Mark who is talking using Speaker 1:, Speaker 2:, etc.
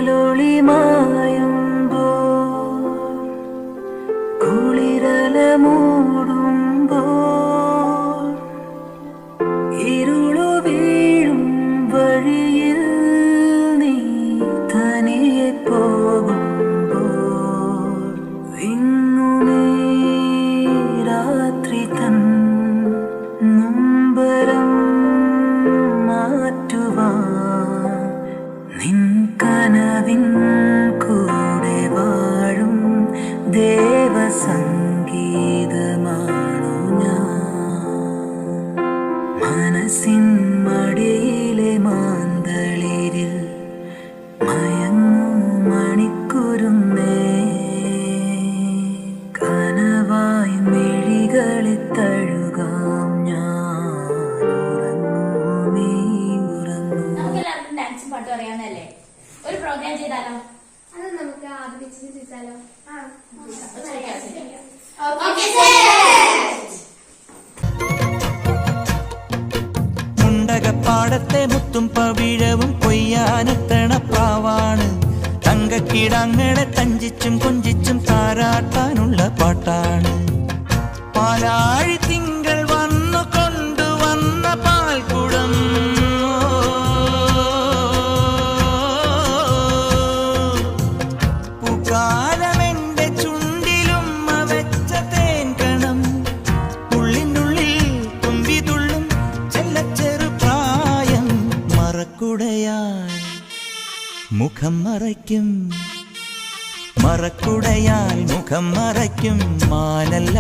Speaker 1: പകലൊളി മായുമ്പോ കുളിരല മൂടുമ്പോ ഇരുളു വീഴും വഴിയിൽ നീ തനിയെ പോകുമ്പോ വിങ്ങുമീ രാത്രി തൻ നൊമ്പരം മാറ്റുവാൻ നിൻ കനവിൻ കൂടെ വാഴും ദേവസംഗീതമാണു ഞാൻ. മനസ്സിൻ മടിയിലെ മാന്തളിരിൽ മയങ്ങൂ മണിക്കുരുന്നേ, കനവായി മിഴികളെ തഴുകാം ഞാൻ. ഉറങ്ങൂ നീ ഉറങ്ങൂ.
Speaker 2: നമുക്കെല്ലാവർക്കും ഡാൻസും പാട്ടും അറിയാവുന്നല്ലേ? ഒരു പ്രോഗ്രാം ചെയ്താലോ?
Speaker 3: അത് നമുക്ക് ആദ്യം ചെയ്താലോ?
Speaker 4: മുണ്ടകപ്പാടത്തെ മുത്തും പവിഴവും കൊയ്യാനെത്തണ പ്രാവാണ്. തങ്കക്കിടങ്ങളെ തഞ്ചിച്ചും കൊഞ്ചിച്ചും താരാട്ടാനുള്ള പാട്ടാണ്. പാലാഴി തിങ്കൾ വന്നു കൊണ്ടുവന്ന പാൽക്കുടം, പൂക്കാലമെന്റെ ചുണ്ടിലുമ്മ വെച്ച തേൻകണം, ഉള്ളിനുള്ളിൽ തുമ്പിതുള്ളും ചെല്ലച്ചെറു പ്രായം. മറക്കുടയാൽ മുഖം മറയ്ക്കും, മറക്കുടയാൽ മുഖം മറയ്ക്കും മാനല്ല